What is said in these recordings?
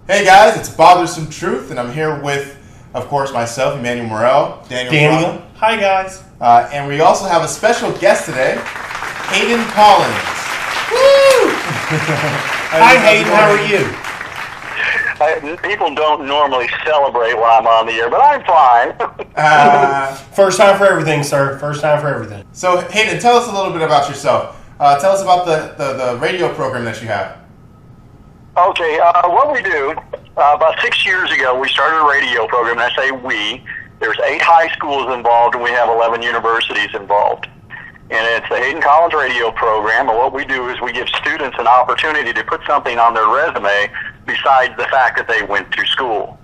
Hey guys, it's Bothersome Truth, and I'm here with, of course, myself, Emmanuel Morel, Daniel. Hi guys. And we also have a special guest today, Hayden Collins. Woo! Hi Hayden, how are you? People don't normally celebrate when I'm on the air, but I'm fine. First time for everything, sir. First time for everything. So, Hayden, tell us a little bit about yourself. Tell us about the radio program that you have. Okay, what we do, about 6 years ago, we started a radio program, and I say we. There's 8 high schools involved, and we have 11 universities involved. And it's the Hayden Collins radio program, and what we do is we give students an opportunity to put something on their resume besides the fact that they went to school.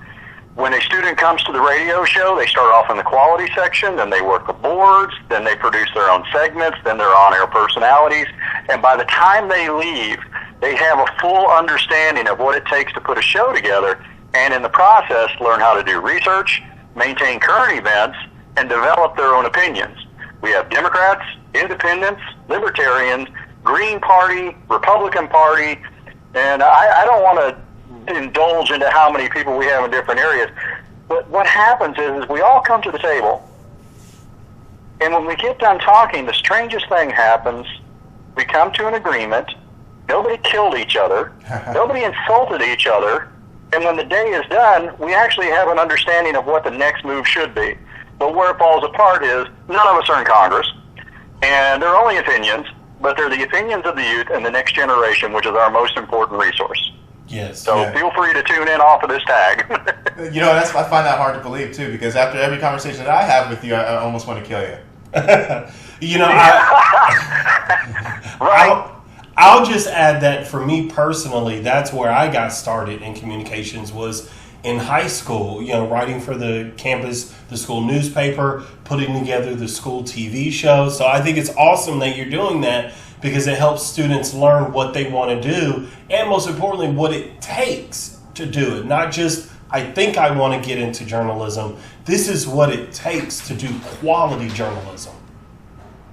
When a student comes to the radio show, they start off in the quality section, then they work the boards, then they produce their own segments, then they're on-air personalities, and by the time they leave, they have a full understanding of what it takes to put a show together, and in the process, learn how to do research, maintain current events, and develop their own opinions. We have Democrats, Independents, Libertarians, Green Party, Republican Party, and I don't want to indulge into how many people we have in different areas, but what happens is we all come to the table, and when we get done talking, the strangest thing happens. We come to an agreement. Nobody killed each other. Nobody insulted each other. And when the day is done, we actually have an understanding of what the next move should be. But where it falls apart is none of us are in Congress, and they're only opinions, but they're the opinions of the youth and the next generation, which is our most important resource. Yes. So feel free to tune in off of this tag. You know, I find that hard to believe, too, because after every conversation that I have with you, I almost want to kill you. You know, Right. I'll just add that for me personally, that's where I got started in communications was in high school, you know, writing for the campus, the school newspaper, putting together the school TV show. So I think it's awesome that you're doing that because it helps students learn what they want to do and most importantly, what it takes to do it. Not just, I think I want to get into journalism. This is what it takes to do quality journalism.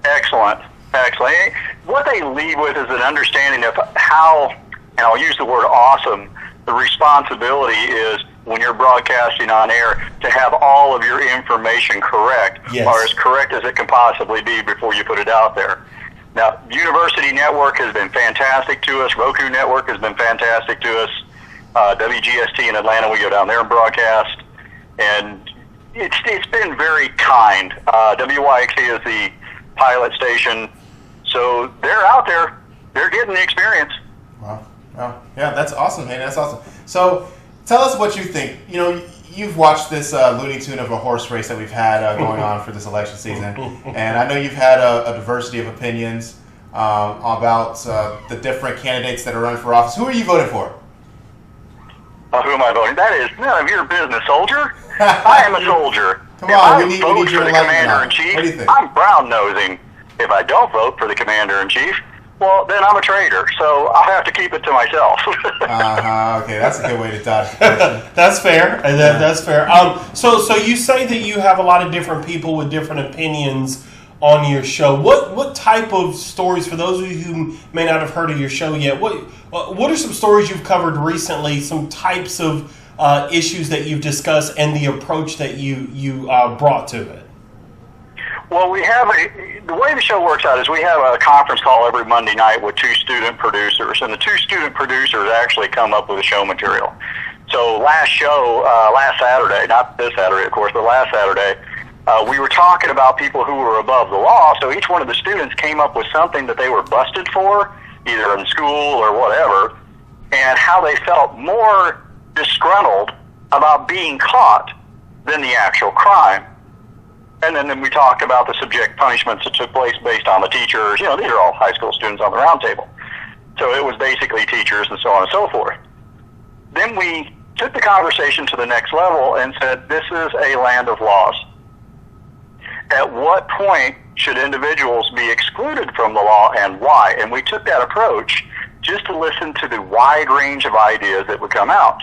Excellent. Excellent. What they leave with is an understanding of how, and I'll use the word awesome, the responsibility is when you're broadcasting on air to have all of your information correct, yes, or as correct as it can possibly be before you put it out there. Now, University Network has been fantastic to us. Roku Network has been fantastic to us. WGST in Atlanta, we go down there and broadcast. And it's been very kind. WYXC is the pilot station. So they're out there. They're getting the experience. Wow. Yeah, that's awesome, man. That's awesome. So tell us what you think. You know, you've watched this Looney Tune of a horse race that we've had going on for this election season. And I know you've had a diversity of opinions about the different candidates that are running for office. Who are you voting for? Who am I voting? That is none of your business, soldier. I am a soldier. Come on, we need vote your for the enlightenment now. commander-in-chief. What do you think? I'm brown-nosing. If I don't vote for the commander-in-chief, well, then I'm a traitor. So I'll have to keep it to myself. Okay, that's a good way to dodge the question. That's fair. That's fair. So you say that you have a lot of different people with different opinions on your show. What type of stories, for those of you who may not have heard of your show yet, what are some stories you've covered recently, some types of issues that you've discussed and the approach that you brought to it? Well, the way the show works out is we have a conference call every Monday night with 2 student producers, and the 2 student producers actually come up with the show material. So last Saturday, not this Saturday, of course, but last Saturday, we were talking about people who were above the law, so each one of the students came up with something that they were busted for, either in school or whatever, and how they felt more disgruntled about being caught than the actual crime. And then we talked about the subject punishments that took place based on the teachers. You know, these are all high school students on the round table. So it was basically teachers and so on and so forth. Then we took the conversation to the next level and said, this is a land of laws. At what point should individuals be excluded from the law and why? And we took that approach just to listen to the wide range of ideas that would come out.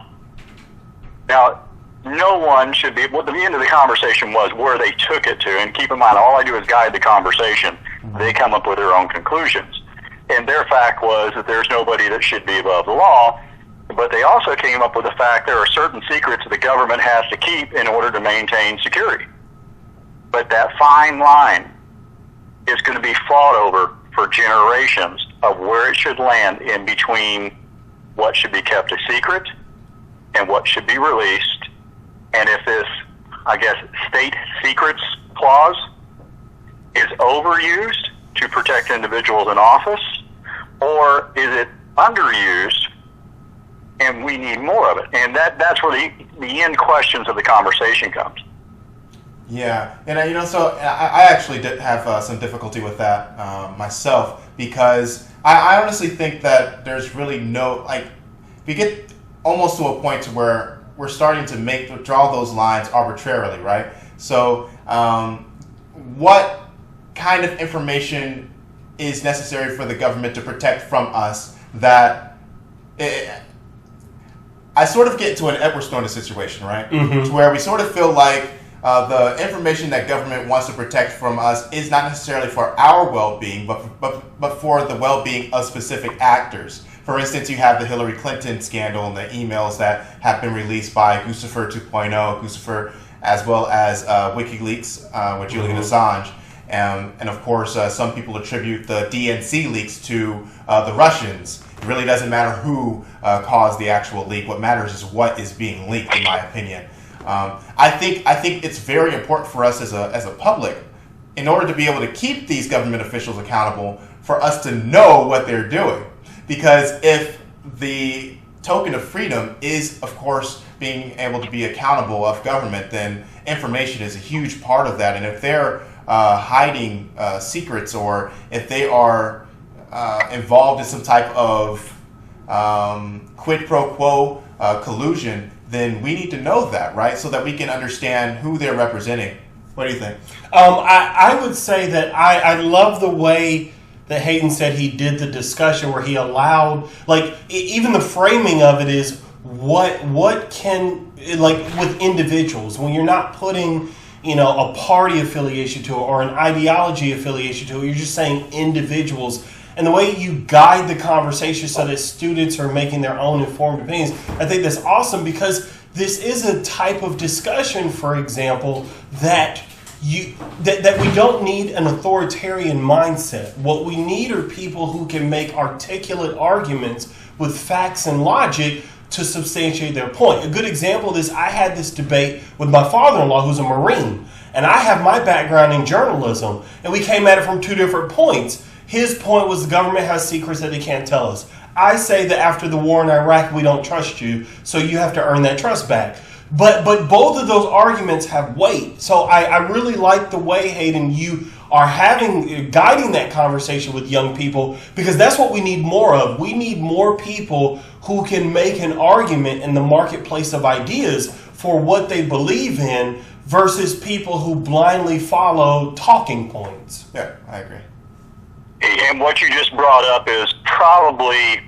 Now, no one should be, well, the end of the conversation was where they took it to, and keep in mind, all I do is guide the conversation. They come up with their own conclusions. And their fact was that there's nobody that should be above the law, but they also came up with the fact there are certain secrets the government has to keep in order to maintain security. But that fine line is going to be fought over for generations of where it should land in between what should be kept a secret and what should be released. And if this, I guess, state secrets clause is overused to protect individuals in office, or is it underused and we need more of it? And that's where the end questions of the conversation comes. Yeah, and so I actually did have some difficulty with that myself, because I honestly think that there's really we get almost to a point to where we're starting to draw those lines arbitrarily, right? So what kind of information is necessary for the government to protect from us I sort of get into an Edward Snowden situation, right? Mm-hmm. To where we sort of feel like the information that government wants to protect from us is not necessarily for our well-being, but for the well-being of specific actors. For instance, you have the Hillary Clinton scandal and the emails that have been released by Guccifer 2.0, Guccifer, as well as WikiLeaks with Julian Assange. And of course, some people attribute the DNC leaks to the Russians. It really doesn't matter who caused the actual leak. What matters is what is being leaked, in my opinion. I think it's very important for us as a public, in order to be able to keep these government officials accountable, for us to know what they're doing. Because if the token of freedom is, of course, being able to be accountable of government, then information is a huge part of that. And if they're hiding secrets, or if they are involved in some type of quid pro quo collusion, then we need to know that, right? So that we can understand who they're representing. What do you think? I would say that I love the way that Hayden said he did the discussion, where he allowed, even the framing of it is what can, with individuals, when you're not putting a party affiliation to it or an ideology affiliation to it, you're just saying individuals. And the way you guide the conversation so that students are making their own informed opinions, I think that's awesome, because this is a type of discussion, for example, that we don't need an authoritarian mindset. What we need are people who can make articulate arguments with facts and logic to substantiate their point. A good example of this, I had this debate with my father-in-law, who's a Marine, and I have my background in journalism, and we came at it from two different points. His point was the government has secrets that they can't tell us. I say that after the war in Iraq, we don't trust you, so you have to earn that trust back. But both of those arguments have weight. So I really like the way, Hayden, you are guiding that conversation with young people, because that's what we need more of. We need more people who can make an argument in the marketplace of ideas for what they believe in, versus people who blindly follow talking points. Yeah, I agree. And what you just brought up is probably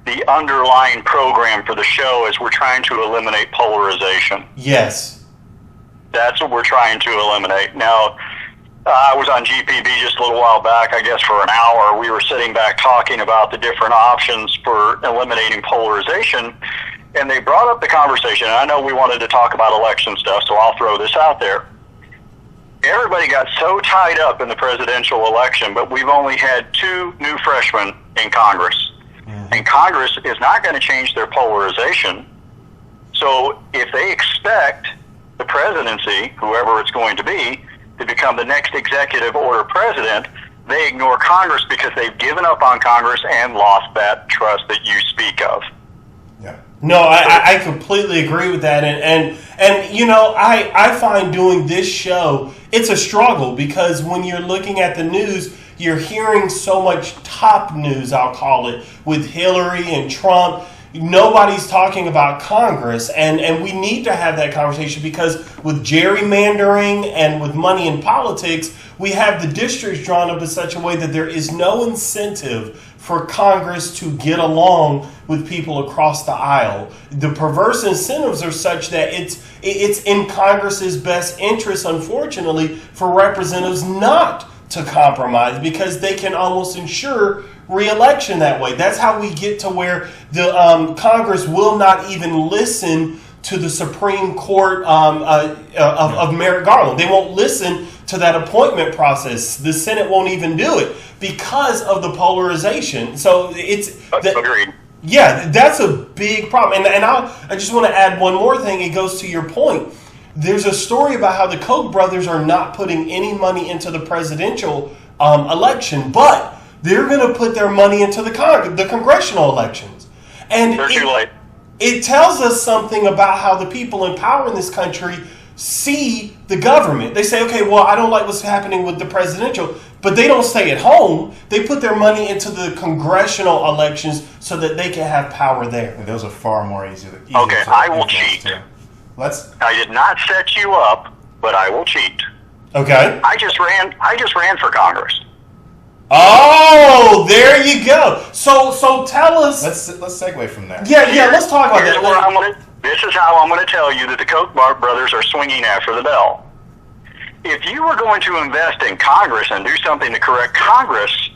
the underlying program for the show, is we're trying to eliminate polarization. Yes. That's what we're trying to eliminate. Now, I was on GPB just a little while back, I guess for an hour. We were sitting back talking about the different options for eliminating polarization, and they brought up the conversation. And I know we wanted to talk about election stuff, so I'll throw this out there. Everybody got so tied up in the presidential election, but we've only had 2 new freshmen in Congress. Mm-hmm. And Congress is not going to change their polarization. So if they expect the presidency, whoever it's going to be, to become the next executive order president, they ignore Congress because they've given up on Congress and lost that trust that you speak of. Yeah. No, I completely agree with that. And I find doing this show, it's a struggle, because when you're looking at the news, you're hearing so much top news, I'll call it, with Hillary and Trump. Nobody's talking about Congress, and we need to have that conversation, because with gerrymandering and with money in politics, we have the districts drawn up in such a way that there is no incentive for Congress to get along with people across the aisle. The perverse incentives are such that it's in Congress's best interest, unfortunately, for representatives not to compromise, because they can almost ensure re-election that way. That's how we get to where the Congress will not even listen to the Supreme Court of Merrick Garland. They won't listen to that appointment process. The Senate won't even do it because of the polarization. So agreed. Yeah, that's a big problem. And I just want to add one more thing. It goes to your point. There's a story about how the Koch brothers are not putting any money into the presidential election, but they're going to put their money into the congressional elections. And they're too late. It tells us something about how the people in power in this country see the government. They say, okay, well, I don't like what's happening with the presidential, but they don't stay at home. They put their money into the congressional elections so that they can have power there. And those are far more easy. Okay, I will cheat. I did not set you up, but I will cheat. Okay. I just ran for Congress. Oh, there you go. So tell us. Let's segue from there. Yeah. Let's talk about that. This is how I'm going to tell you that the Koch brothers are swinging after the bell. If you were going to invest in Congress and do something to correct Congress,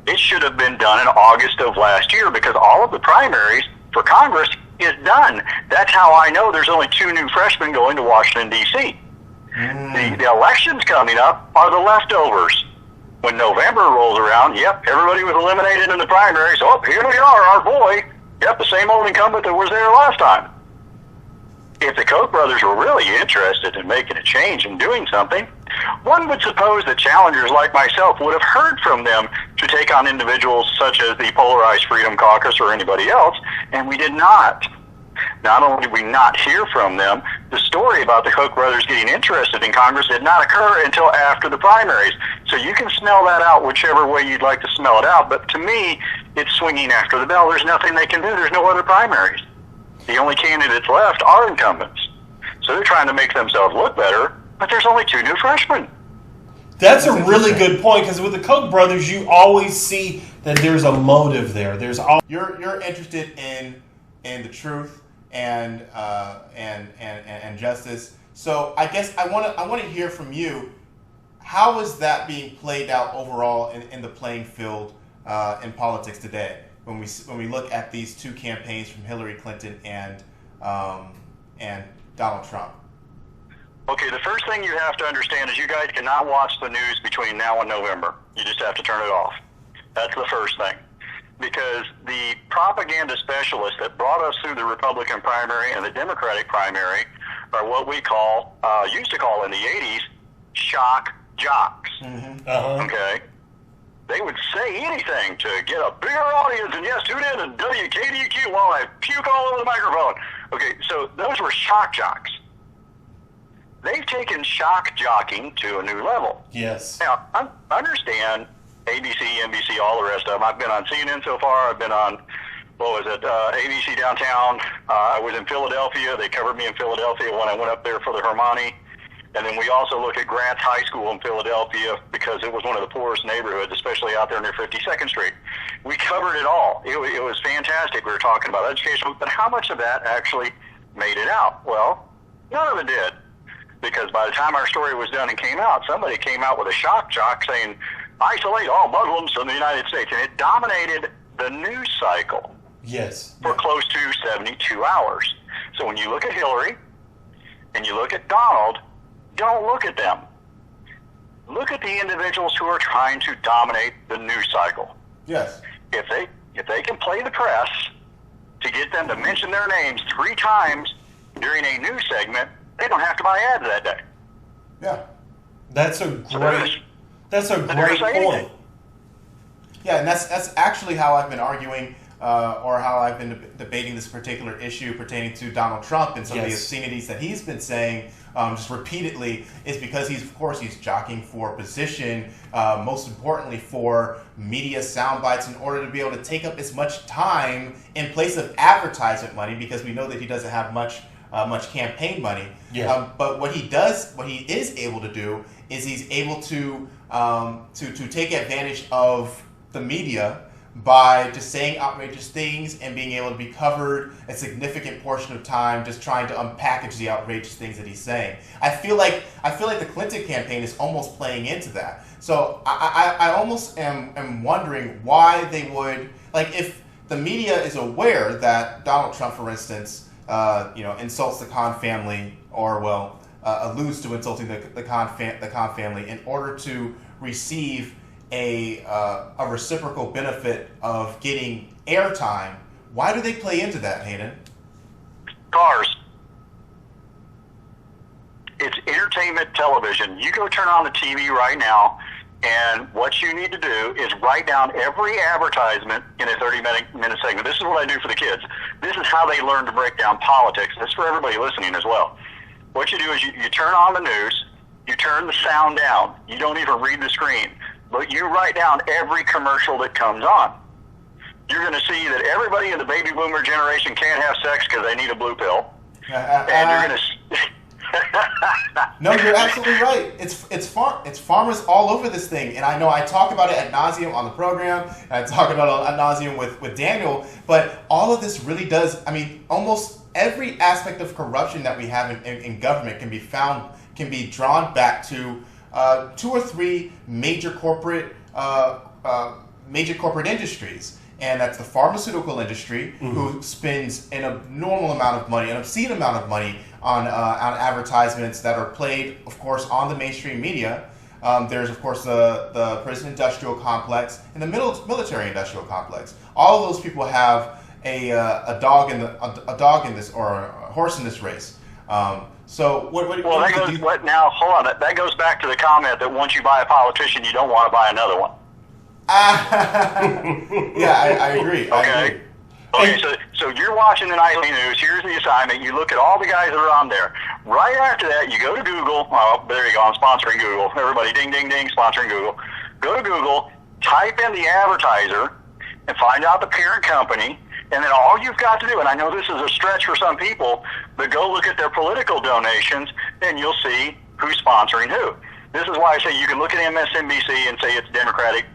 it should have been done in August of last year, because all of the primaries for Congress is done. That's how I know there's only 2 new freshmen going to Washington, D.C. The elections coming up are the leftovers. When November rolls around, everybody was eliminated in the primaries. Oh, here we are, our boy. The same old incumbent that was there last time. If the Koch brothers were really interested in making a change and doing something, one would suppose that challengers like myself would have heard from them to take on individuals such as the Polarized Freedom Caucus or anybody else, and we did not. Not only did we not hear from them, the story about the Koch brothers getting interested in Congress did not occur until after the primaries. So you can smell that out whichever way you'd like to smell it out, but to me, it's swinging after the bell. There's nothing they can do. There's no other primaries. The only candidates left are incumbents. So they're trying to make themselves look better, but there's only 2 new freshmen. That's a really good point, because with the Koch brothers, you always see that there's a motive there. You're interested in the truth and justice. So I guess I want to hear from you. How is that being played out overall in the playing field in politics today? When we look at these 2 campaigns from Hillary Clinton and Donald Trump. Okay, the first thing you have to understand is you guys cannot watch the news between now and November. You just have to turn it off. That's the first thing. Because the propaganda specialists that brought us through the Republican primary and the Democratic primary are what we used to call in the 80s, shock jocks. Mm-hmm. Okay? They would say anything to get a bigger audience, and yes, tune in and WKDQ while I puke all over the microphone. Okay, so those were shock jocks. They've taken shock jocking to a new level. Yes. Now, I understand ABC, NBC, all the rest of them. I've been on CNN so far. I've been on, ABC Downtown. I was in Philadelphia. They covered me in Philadelphia when I went up there for the Hermione. And then we also looked at Grants High School in Philadelphia because it was one of the poorest neighborhoods, especially out there near 52nd Street. We covered it all. It was fantastic. We were talking about education, but how much of that actually made it out? Well, none of it did. Because by the time our story was done and came out, somebody came out with a shock jock saying, isolate all Muslims from the United States. And it dominated the news cycle. Yes. For close to 72 hours. So when you look at Hillary and you look at Donald, don't look at them. Look at the individuals who are trying to dominate the news cycle. Yes. If they can play the press to get them to mention their names 3 times during a news segment, they don't have to buy ads that day. Yeah. That's a great point. Yeah, and that's actually how I've been arguing or how I've been debating this particular issue pertaining to Donald Trump and some of the obscenities that he's been saying just repeatedly is because he's jockeying for position, most importantly for media sound bites in order to be able to take up as much time in place of advertisement money, because we know that he doesn't have much campaign money. Yeah. But what he is able to do is he's able to take advantage of the media by just saying outrageous things and being able to be covered a significant portion of time just trying to unpackage the outrageous things that he's saying. I feel like the Clinton campaign is almost playing into that. So I almost am wondering why they would, like, if the media is aware that Donald Trump, for instance, insults the Khan family, or alludes to insulting the Khan family in order to receive a reciprocal benefit of getting airtime. Why do they play into that, Hayden? Cars. It's entertainment television. You go turn on the TV right now, and what you need to do is write down every advertisement in a 30-minute segment. This is what I do for the kids. This is how they learn to break down politics. This is for everybody listening as well. What you do is you turn on the news, you turn the sound down. You don't even read the screen. But you write down every commercial that comes on. You're going to see that everybody in the baby boomer generation can't have sex because they need a blue pill. And you're going to... No, you're absolutely right. It's farmers all over this thing, and I know I talk about it ad nauseum on the program, and I talk about it ad nauseum with Daniel. But all of this really does. I mean, almost every aspect of corruption that we have in government can be drawn back to 2 or 3 major corporate industries. And that's the pharmaceutical industry, who spends an abnormal amount of money, an obscene amount of money on advertisements that are played, of course, on the mainstream media. There's, of course, the prison industrial complex and the military industrial complex. All of those people have a dog in this, or a horse in this race. So now hold on. That goes back to the comment that once you buy a politician, you don't want to buy another one. Yeah, I agree. Okay. Okay, so you're watching the nightly news. Here's the assignment. You look at all the guys that are on there. Right after that, you go to Google. Oh, there you go. I'm sponsoring Google. Everybody, ding, ding, ding, sponsoring Google. Go to Google, type in the advertiser, and find out the parent company. And then all you've got to do, and I know this is a stretch for some people, but go look at their political donations, and you'll see who's sponsoring who. This is why I say you can look at MSNBC and say it's Democratic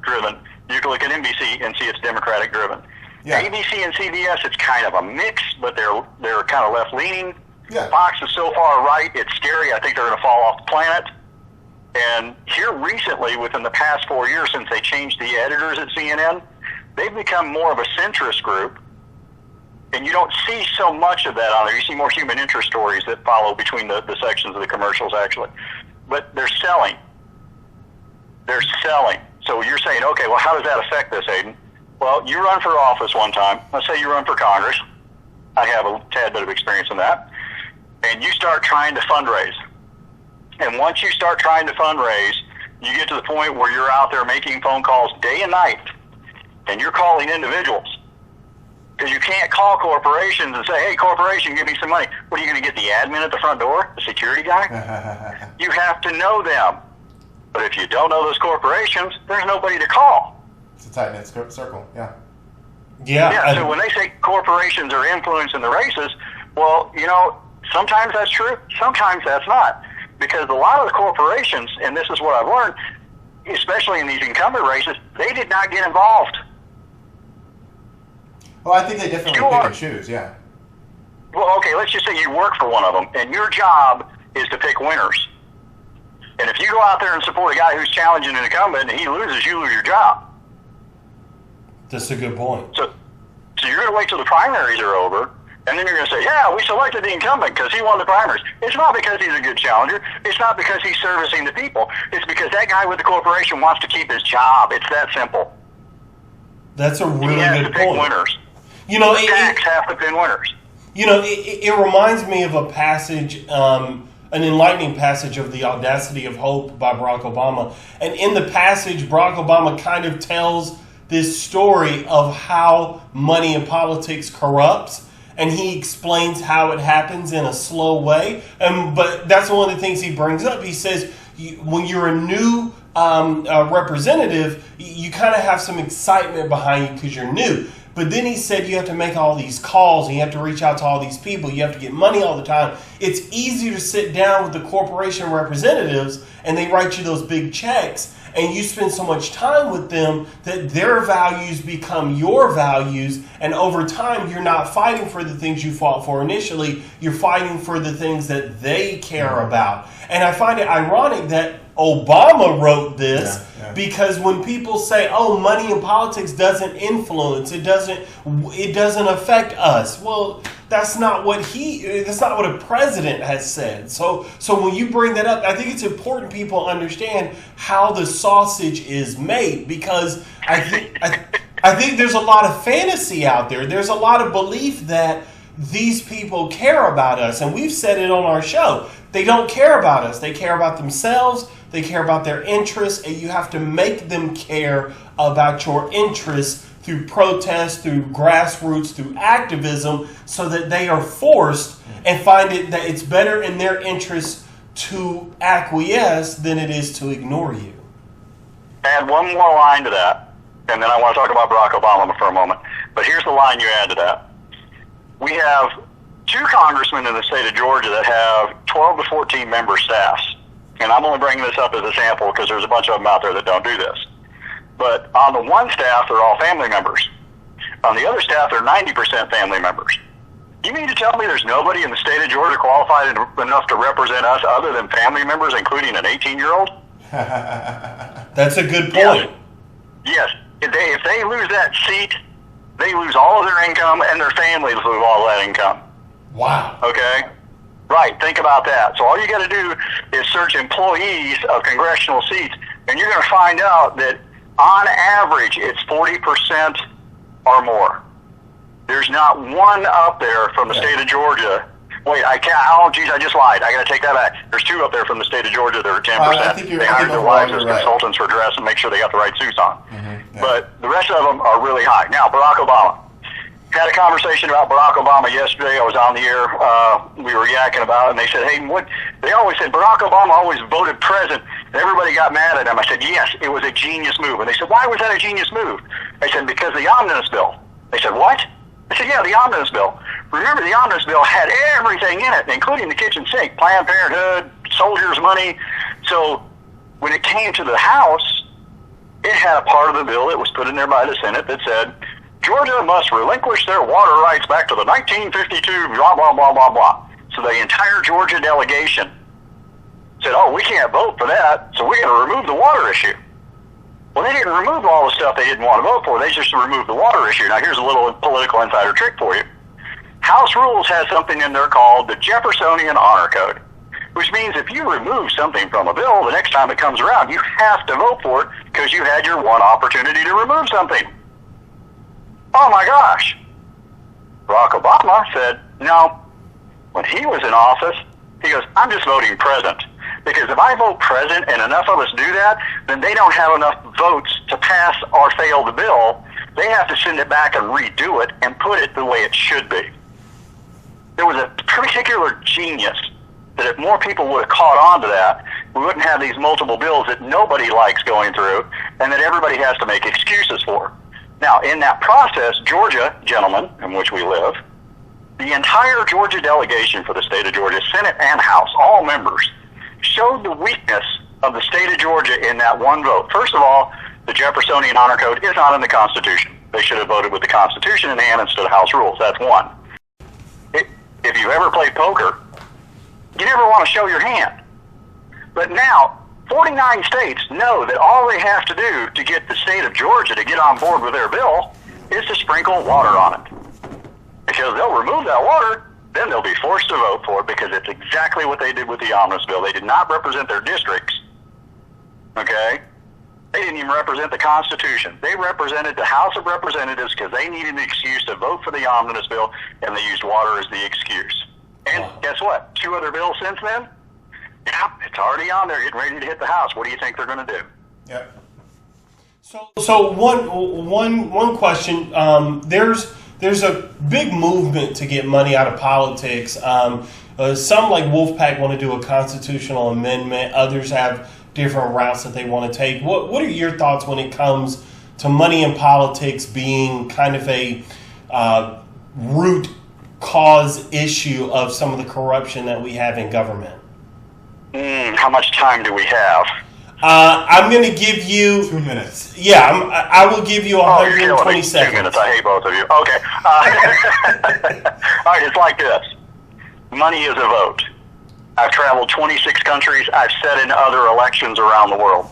driven. You can look at NBC and see it's Democratic driven. Yeah. ABC and CBS, it's kind of a mix, but they're kind of left leaning. Yeah. Fox is so far right, it's scary. I think they're going to fall off the planet. And here recently, within the past 4 years since they changed the editors at CNN, they've become more of a centrist group. And you don't see so much of that on there. You see more human interest stories that follow between the sections of the commercials, actually. But they're selling. They're selling. So you're saying, okay, well, how does that affect this, Hayden? Well, you run for office one time. Let's say you run for Congress. I have a tad bit of experience in that. And you start trying to fundraise. And once you start trying to fundraise, you get to the point where you're out there making phone calls day and night. And you're calling individuals. Because you can't call corporations and say, hey, corporation, give me some money. What, are you going to get the admin at the front door, the security guy? You have to know them. But if you don't know those corporations, there's nobody to call. It's a tight-knit circle, yeah. Yeah, so when they say corporations are influencing the races, well, sometimes that's true, sometimes that's not. Because a lot of the corporations, and this is what I've learned, especially in these incumbent races, they did not get involved. Well, I think they definitely pick and choose, yeah. Well, okay, let's just say you work for one of them, and your job is to pick winners. And if you go out there and support a guy who's challenging an incumbent and he loses, you lose your job. That's a good point. So you're going to wait till the primaries are over, and then you're going to say, yeah, we selected the incumbent because he won the primaries. It's not because he's a good challenger. It's not because he's servicing the people. It's because that guy with the corporation wants to keep his job. It's that simple. That's a really he has good to pick point. Winners. The PACs have to pick winners. It reminds me of a passage, an enlightening passage of The Audacity of Hope by Barack Obama. And in the passage, Barack Obama kind of tells this story of how money in politics corrupts, and he explains how it happens in a slow way. But that's one of the things he brings up. He says, when you're a new representative, you kind of have some excitement behind you because you're new. But then he said you have to make all these calls and you have to reach out to all these people. You have to get money all the time. It's easier to sit down with the corporation representatives and they write you those big checks and you spend so much time with them that their values become your values. And over time, you're not fighting for the things you fought for initially. You're fighting for the things that they care about. And I find it ironic that Obama wrote this because when people say, "Oh, money in politics doesn't influence, it doesn't affect us," well, that's not what a president has said. So when you bring that up, I think it's important people understand how the sausage is made, because I think there's a lot of fantasy out there. There's a lot of belief that these people care about us, and we've said it on our show. They don't care about us. They care about themselves. They care about their interests, and you have to make them care about your interests through protest, through grassroots, through activism, so that they are forced and find it that it's better in their interest to acquiesce than it is to ignore you. Add one more line to that, and then I want to talk about Barack Obama for a moment. But here's the line you add to that. We have 2 congressmen in the state of Georgia that have 12 to 14 member staffs. And I'm only bringing this up as a sample because there's a bunch of them out there that don't do this. But on the one staff, they're all family members. On the other staff, they're 90% family members. You mean to tell me there's nobody in the state of Georgia qualified enough to represent us other than family members, including an 18-year-old? That's a good point. Yes. If they lose that seat, they lose all of their income, and their families lose all that income. Wow. Okay? Right, think about that. So all you got to do is search employees of congressional seats, and you're going to find out that on average it's 40% or more. There's not one up there from the state of Georgia. Wait, I can't. Oh, geez, I just lied. I got to take that back. There's 2 up there from the state of Georgia that are 10%. They hired their wives as consultants for dress and make sure they got the right suits on. But the rest of them are really high. Now, Barack Obama. Had a conversation about Barack Obama yesterday. I was on the air. We were yakking about it, and they said, "Hey, they always said Barack Obama always voted present." And everybody got mad at him. I said, "Yes, it was a genius move." And they said, "Why was that a genius move?" I said, "Because the omnibus bill." They said, "What?" I said, "Yeah, the omnibus bill. Remember, the omnibus bill had everything in it, including the kitchen sink, Planned Parenthood, soldiers' money. So when it came to the House, it had a part of the bill that was put in there by the Senate that said, Georgia must relinquish their water rights back to the 1952, blah, blah, blah, blah, blah." So the entire Georgia delegation said, "Oh, we can't vote for that, so we're going to remove the water issue." Well, they didn't remove all the stuff they didn't want to vote for. They just removed the water issue. Now, here's a little political insider trick for you. House Rules has something in there called the Jeffersonian Honor Code, which means if you remove something from a bill, the next time it comes around, you have to vote for it because you had your one opportunity to remove something. Oh my gosh. Barack Obama said, no. When he was in office, he goes, "I'm just voting present. Because if I vote present and enough of us do that, then they don't have enough votes to pass or fail the bill. They have to send it back and redo it and put it the way it should be." There was a particular genius that if more people would have caught on to that, we wouldn't have these multiple bills that nobody likes going through and that everybody has to make excuses for. Now, in that process, Georgia, gentlemen, in which we live, the entire Georgia delegation for the state of Georgia, Senate and House, all members, showed the weakness of the state of Georgia in that one vote. First of all, the Jeffersonian Honor Code is not in the Constitution. They should have voted with the Constitution in hand instead of House Rules. That's one. If you've ever played poker, you never want to show your hand. But now, 49 states know that all they have to do to get the state of Georgia to get on board with their bill is to sprinkle water on it. Because they'll remove that water, then they'll be forced to vote for it because it's exactly what they did with the omnibus bill. They did not represent their districts. Okay? They didn't even represent the Constitution. They represented the House of Representatives because they needed an excuse to vote for the omnibus bill, and they used water as the excuse. And guess what? 2 other bills since then? Yeah, it's already on there, getting ready to hit the House. What do you think they're going to do? Yeah. So one question. There's a big movement to get money out of politics. Some like Wolfpack want to do a constitutional amendment. Others have different routes that they want to take. What are your thoughts when it comes money in politics being kind of a root cause issue of some of the corruption that we have in government? How much time do we have? I'm going to give you 2 minutes. Yeah, I will give you 120 seconds. 2 minutes. I hate both of you. Okay. All right. It's like this. Money is a vote. I've traveled 26 countries. I've sat in other elections around the world.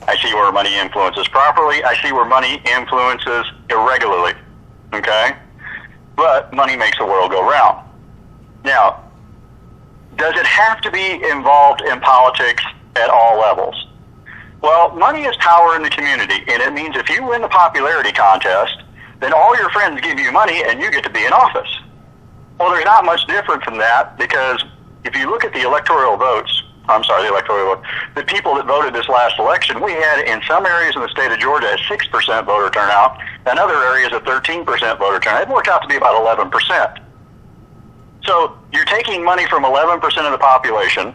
I see where money influences properly. I see where money influences irregularly. Okay? But money makes the world go round. Now, does it have to be involved in politics at all levels? Well, money is power in the community, and it means if you win the popularity contest, then all your friends give you money and you get to be in office. Well, there's not much different from that, because if you look at the electoral votes, the people that voted this last election, we had in some areas in the state of Georgia a 6% voter turnout, and other areas a 13% voter turnout. It worked out to be about 11%. So you're taking money from 11% of the population,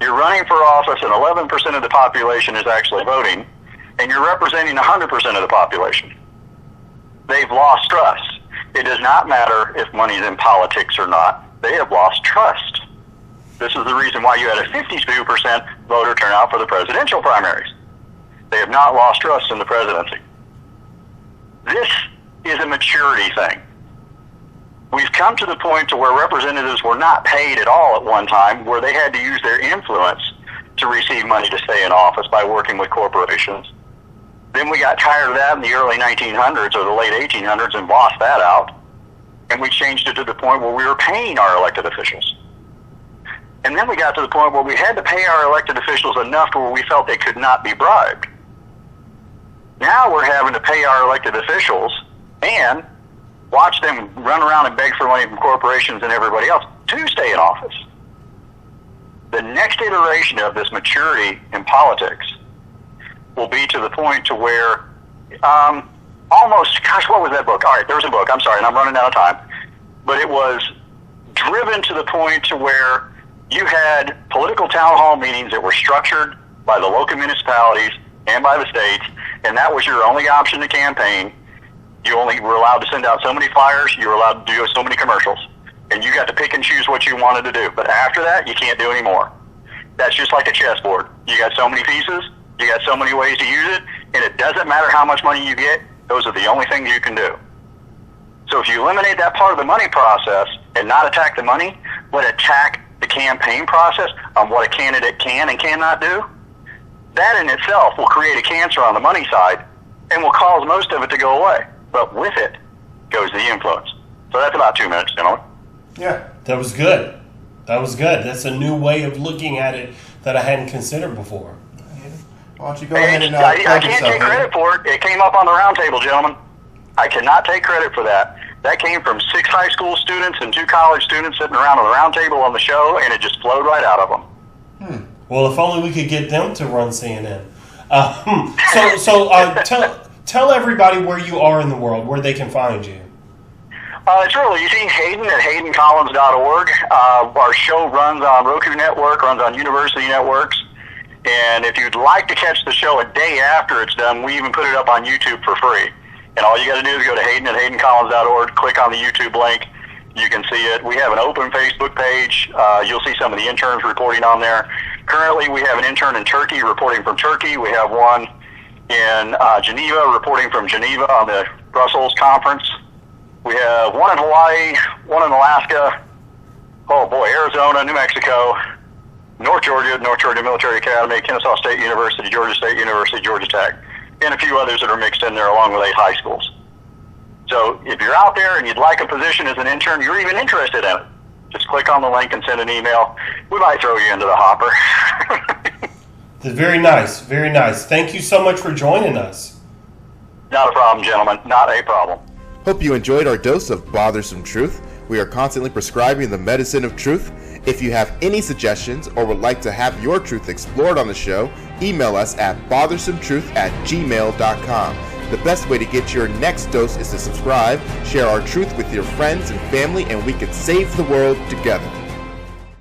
you're running for office, and 11% of the population is actually voting, and you're representing 100% of the population. They've lost trust. It does not matter if money's in politics or not. They have lost trust. This is the reason why you had a 52% voter turnout for the presidential primaries. They have not lost trust in the presidency. This is a maturity thing. We've come to the point to where representatives were not paid at all at one time, where they had to use their influence to receive money to stay in office by working with corporations. Then we got tired of that in the early 1900s or the late 1800s and lost that out. And we changed it to the point where we were paying our elected officials. And then we got to the point where we had to pay our elected officials enough to where we felt they could not be bribed. Now we're having to pay our elected officials and watch them run around and beg for money from corporations and everybody else to stay in office. The next iteration of this maturity in politics will be to the point to where what was that book? All right, there was a book. I'm sorry, and I'm running out of time. But it was driven to the point to where you had political town hall meetings that were structured by the local municipalities and by the states, and that was your only option to campaign. You only were allowed to send out so many flyers, you were allowed to do so many commercials, and you got to pick and choose what you wanted to do. But after that, you can't do any more. That's just like a chessboard. You got so many pieces, you got so many ways to use it, and it doesn't matter how much money you get, those are the only things you can do. So if you eliminate that part of the money process and not attack the money, but attack the campaign process on what a candidate can and cannot do, that in itself will create a cancer on the money side and will cause most of it to go away. But with it goes the influence. So that's about 2 minutes, gentlemen. Yeah. That was good. That's a new way of looking at it that I hadn't considered before. Why don't you go ahead and I can't take credit for it. It came up on the round table, gentlemen. I cannot take credit for that. That came from 6 high school students and 2 college students sitting around on the round table on the show, and it just flowed right out of them. Well, if only we could get them to run CNN. Tell everybody where you are in the world, where they can find you. It's really easy. Hayden at HaydenCollins.org. Our show runs on Roku Network, runs on University Networks. And if you'd like to catch the show a day after it's done, we even put it up on YouTube for free. And all you got to do is go to Hayden at HaydenCollins.org, click on the YouTube link. You can see it. We have an open Facebook page. You'll see some of the interns reporting on there. Currently, we have an intern in Turkey reporting from Turkey. We have one in Geneva reporting from Geneva on the Brussels conference. We have one in Hawaii, one in Alaska, Arizona, New Mexico, North Georgia Military Academy, Kennesaw State University, Georgia State University, Georgia Tech, and a few others that are mixed in there along with 8 high schools. So if you're out there and you'd like a position as an intern, you're even interested in it, just click on the link and send an email. We might throw you into the hopper. Very nice, very nice. Thank you so much for joining us. Not a problem, gentlemen. Not a problem. Hope you enjoyed our dose of Bothersome Truth. We are constantly prescribing the medicine of truth. If you have any suggestions or would like to have your truth explored on the show, email us at bothersometruth@gmail.com. The best way to get your next dose is to subscribe, share our truth with your friends and family, and we can save the world together.